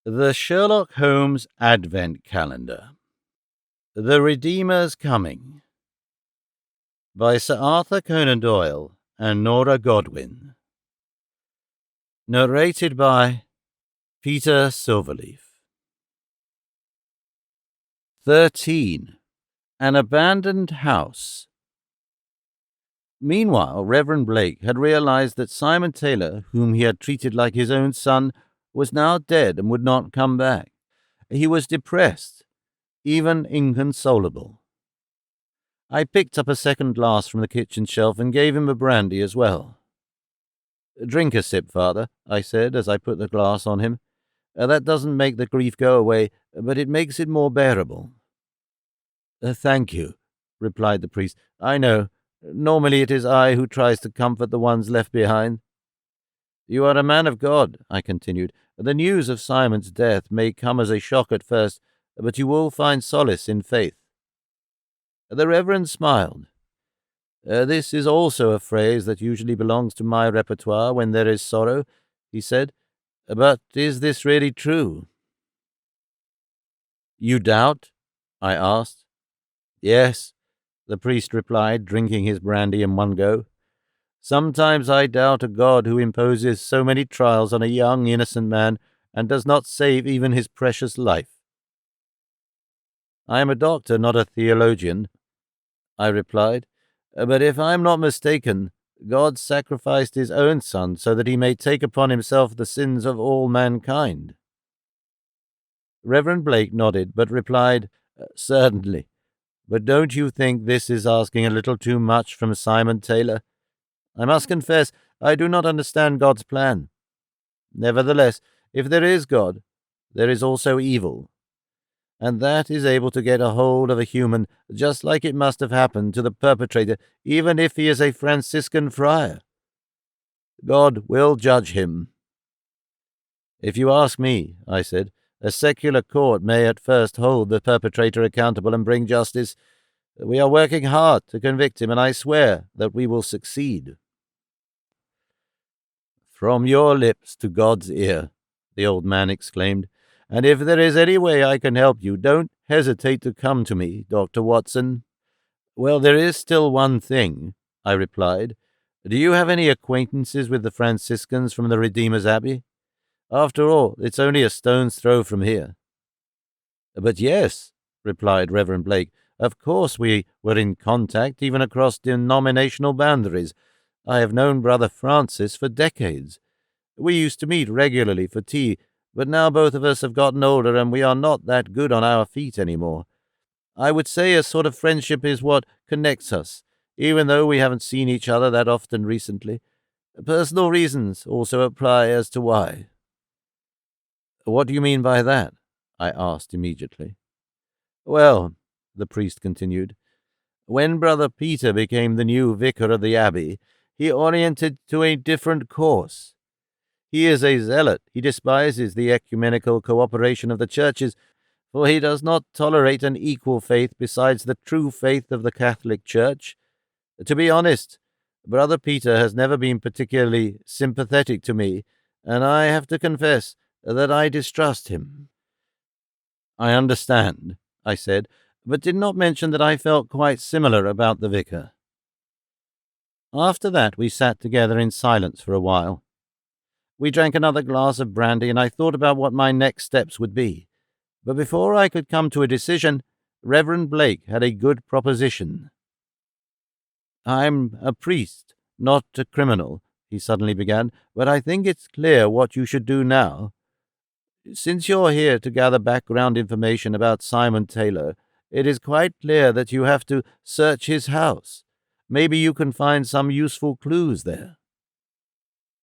The Sherlock Holmes Advent Calendar. The Redeemer's Coming, by Sir Arthur Conan Doyle and Nora Godwin. Narrated by Peter Silverleaf. 13. An Abandoned House. Meanwhile, Reverend Blake had realized that Simon Taylor, whom he had treated like his own son, was now dead and would not come back. He was depressed, even inconsolable. I picked up a second glass from the kitchen shelf and gave him a brandy as well. "Drink a sip, Father," I said as I put the glass on him. "That doesn't make the grief go away, but it makes it more bearable." "Thank you," replied the priest. "I know. Normally it is I who tries to comfort the ones left behind." "You are a man of God," I continued. "The news of Simon's death may come as a shock at first, but you will find solace in faith." The Reverend smiled. "This is also a phrase that usually belongs to my repertoire when there is sorrow," he said. "But is this really true?" "You doubt?" I asked. "Yes," the priest replied, drinking his brandy in one go. "Sometimes I doubt a God who imposes so many trials on a young, innocent man and does not save even his precious life." "I am a doctor, not a theologian," I replied, "but if I am not mistaken, God sacrificed his own son so that he may take upon himself the sins of all mankind." Reverend Blake nodded, but replied, "Certainly. But don't you think this is asking a little too much from Simon Taylor? I must confess, I do not understand God's plan. Nevertheless, if there is God, there is also evil, and that is able to get a hold of a human, just like it must have happened to the perpetrator, even if he is a Franciscan friar. God will judge him." "If you ask me," I said, "a secular court may at first hold the perpetrator accountable and bring justice. We are working hard to convict him, and I swear that we will succeed." "From your lips to God's ear," the old man exclaimed. "And if there is any way I can help you, don't hesitate to come to me, Dr. Watson." "Well, there is still one thing," I replied. "Do you have any acquaintances with the Franciscans from the Redeemer's Abbey? After all, it's only a stone's throw from here." "But yes," replied Reverend Blake, "of course we were in contact, even across denominational boundaries. I have known Brother Francis for decades. We used to meet regularly for tea, but now both of us have gotten older and we are not that good on our feet anymore. I would say a sort of friendship is what connects us, even though we haven't seen each other that often recently. Personal reasons also apply as to why." "What do you mean by that?" I asked immediately. "Well," the priest continued, "when Brother Peter became the new vicar of the Abbey, he oriented to a different course. He is a zealot. He despises the ecumenical cooperation of the churches, for he does not tolerate an equal faith besides the true faith of the Catholic Church. To be honest, Brother Peter has never been particularly sympathetic to me, and I have to confess that I distrust him." "I understand," I said, but did not mention that I felt quite similar about the vicar. After that we sat together in silence for a while. We drank another glass of brandy, and I thought about what my next steps would be. But before I could come to a decision, Reverend Blake had a good proposition. "I'm a priest, not a criminal," he suddenly began, "but I think it's clear what you should do now. Since you're here to gather background information about Simon Taylor, it is quite clear that you have to search his house. Maybe you can find some useful clues there."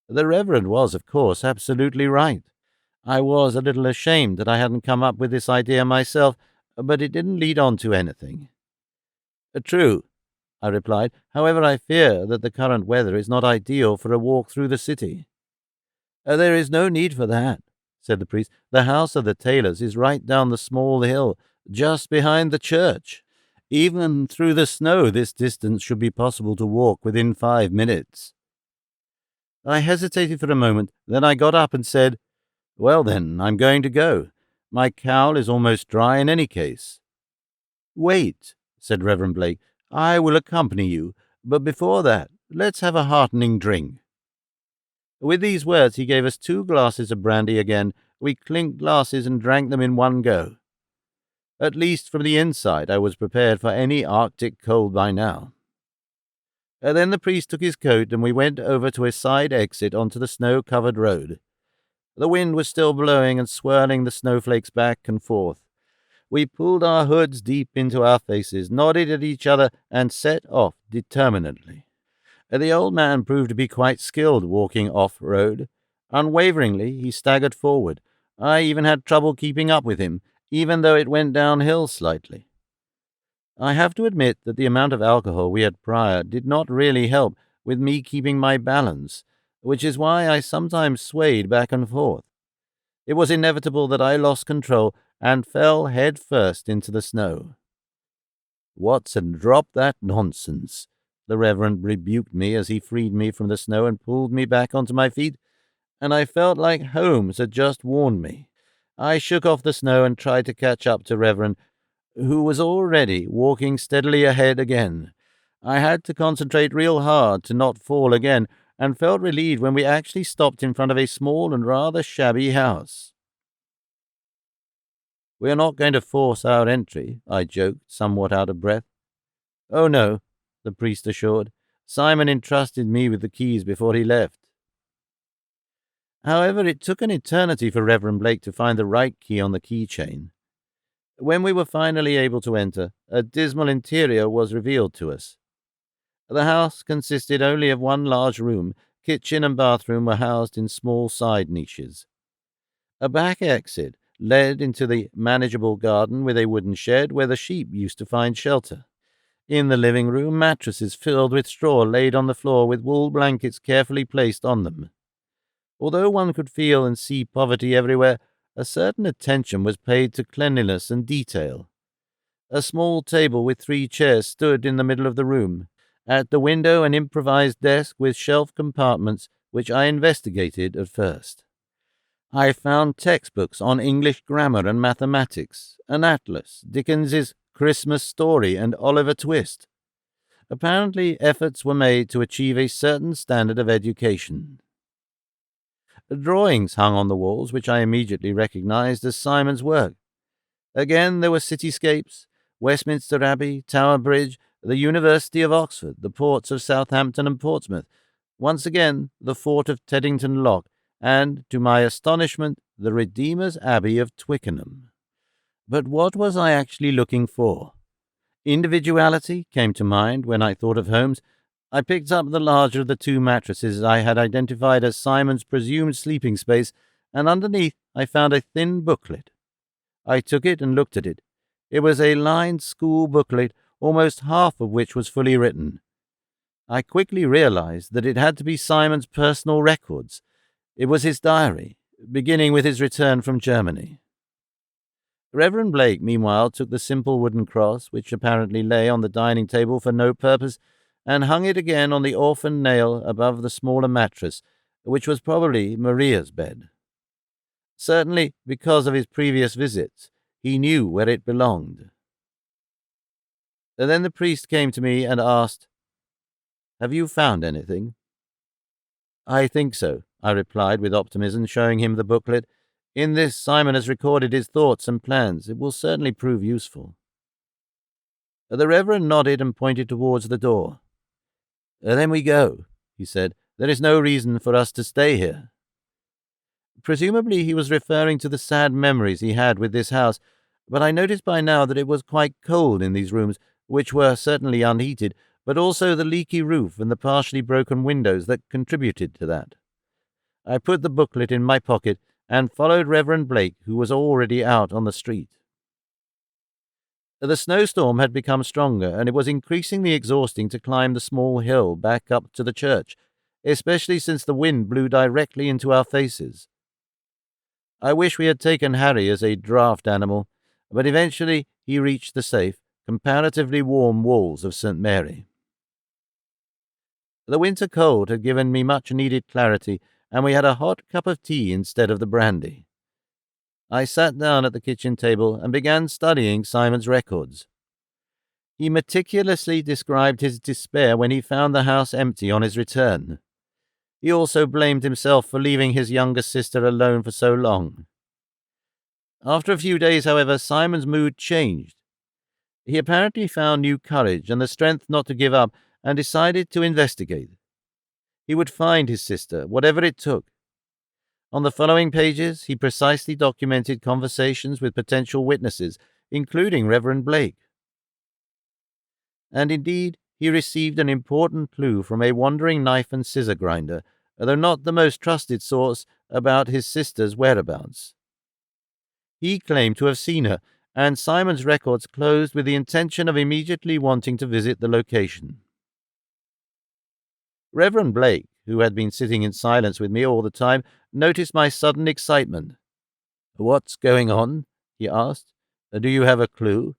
The Reverend was, of course, absolutely right. I was a little ashamed that I hadn't come up with this idea myself, but it didn't lead on to anything. "True," I replied. "However, I fear that the current weather is not ideal for a walk through the city." "There is no need for that," said the priest. "The house of the Taylors is right down the small hill, just behind the church. Even through the snow, this distance should be possible to walk within 5 minutes." I hesitated for a moment, then I got up and said, Well then, I'm going to go. My cowl is almost dry in any case. Wait, said Reverend Blake. I will accompany you, but before that, let's have a heartening drink. With these words, he gave us 2 glasses of brandy again. We clinked glasses and drank them in one go. At least from the inside, I was prepared for any Arctic cold by now. Then the priest took his coat, and we went over to a side exit onto the snow-covered road. The wind was still blowing and swirling the snowflakes back and forth. We pulled our hoods deep into our faces, nodded at each other, and set off determinedly. The old man proved to be quite skilled walking off-road. Unwaveringly, he staggered forward. I even had trouble keeping up with him, even though it went downhill slightly. I have to admit that the amount of alcohol we had prior did not really help with me keeping my balance, which is why I sometimes swayed back and forth. It was inevitable that I lost control and fell head first into the snow. Watson, drop that nonsense. The Reverend rebuked me as he freed me from the snow and pulled me back onto my feet, and I felt like Holmes had just warned me. I shook off the snow and tried to catch up to Reverend, who was already walking steadily ahead again. I had to concentrate real hard to not fall again, and felt relieved when we actually stopped in front of a small and rather shabby house. "We are not going to force our entry," I joked, somewhat out of breath. "Oh, no," the priest assured. "Simon entrusted me with the keys before he left." However, it took an eternity for Reverend Blake to find the right key on the keychain. When we were finally able to enter, a dismal interior was revealed to us. The house consisted only of one large room. Kitchen and bathroom were housed in small side niches. A back exit led into the manageable garden with a wooden shed where the sheep used to find shelter. In the living room, mattresses filled with straw laid on the floor with wool blankets carefully placed on them. Although one could feel and see poverty everywhere, a certain attention was paid to cleanliness and detail. A small table with 3 chairs stood in the middle of the room. At the window, an improvised desk with shelf compartments, which I investigated at first. I found textbooks on English grammar and mathematics, an atlas, Dickens's Christmas Story, and Oliver Twist. Apparently, efforts were made to achieve a certain standard of education. Drawings hung on the walls, which I immediately recognized as Simon's work. Again, there were cityscapes, Westminster Abbey, Tower Bridge, the University of Oxford, the ports of Southampton and Portsmouth, once again the fort of Teddington Lock, and, to my astonishment, the Redeemer's Abbey of Twickenham. But what was I actually looking for? Individuality came to mind when I thought of Holmes. I picked up the larger of the 2 mattresses I had identified as Simon's presumed sleeping space, and underneath I found a thin booklet. I took it and looked at it. It was a lined school booklet, almost half of which was fully written. I quickly realized that it had to be Simon's personal records. It was his diary, beginning with his return from Germany. Reverend Blake, meanwhile, took the simple wooden cross, which apparently lay on the dining table for no purpose, and hung it again on the orphan nail above the smaller mattress, which was probably Maria's bed. Certainly, because of his previous visits, he knew where it belonged. Then the priest came to me and asked, "Have you found anything?" "I think so," I replied with optimism, showing him the booklet. "In this, Simon has recorded his thoughts and plans. It will certainly prove useful." The Reverend nodded and pointed towards the door. "Then we go," he said. "There is no reason for us to stay here." Presumably he was referring to the sad memories he had with this house, but I noticed by now that it was quite cold in these rooms, which were certainly unheated, but also the leaky roof and the partially broken windows that contributed to that. I put the booklet in my pocket and followed Reverend Blake, who was already out on the street. The snowstorm had become stronger, and it was increasingly exhausting to climb the small hill back up to the church, especially since the wind blew directly into our faces. I wish we had taken Harry as a draft animal, but eventually he reached the safe, comparatively warm walls of St. Mary. The winter cold had given me much-needed clarity, and we had a hot cup of tea instead of the brandy. I sat down at the kitchen table and began studying Simon's records. He meticulously described his despair when he found the house empty on his return. He also blamed himself for leaving his younger sister alone for so long. After a few days, however, Simon's mood changed. He apparently found new courage and the strength not to give up and decided to investigate. He would find his sister, whatever it took. On the following pages, he precisely documented conversations with potential witnesses, including Reverend Blake. And indeed, he received an important clue from a wandering knife and scissor grinder, though not the most trusted source, about his sister's whereabouts. He claimed to have seen her, and Simon's records closed with the intention of immediately wanting to visit the location. Reverend Blake, who had been sitting in silence with me all the time, noticed my sudden excitement. "What's going on?" he asked. "Do you have a clue?"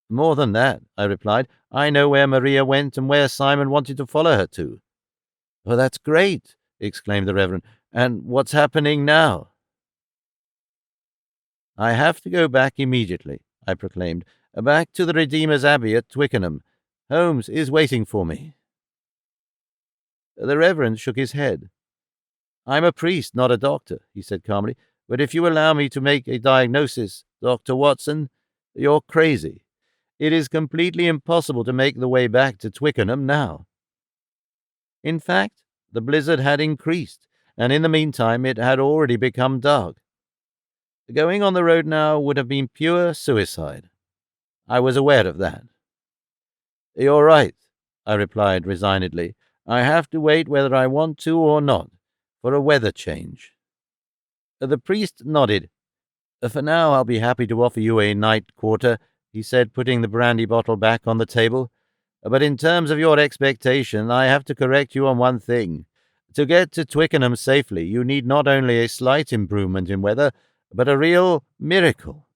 "More than that," I replied. "I know where Maria went and where Simon wanted to follow her to." "Oh, that's great!" exclaimed the Reverend. "And what's happening now?" "I have to go back immediately," I proclaimed. "Back to the Redeemer's Abbey at Twickenham. Holmes is waiting for me." The Reverend shook his head. "I'm a priest, not a doctor," he said calmly. "But if you allow me to make a diagnosis, Dr. Watson, you're crazy. It is completely impossible to make the way back to Twickenham now." In fact, the blizzard had increased, and in the meantime it had already become dark. Going on the road now would have been pure suicide. I was aware of that. "You're right," I replied resignedly. "I have to wait whether I want to or not, for a weather change." The priest nodded. "For now I'll be happy to offer you a night quarter," he said, putting the brandy bottle back on the table. "But in terms of your expectation, I have to correct you on one thing. To get to Twickenham safely, you need not only a slight improvement in weather, but a real miracle."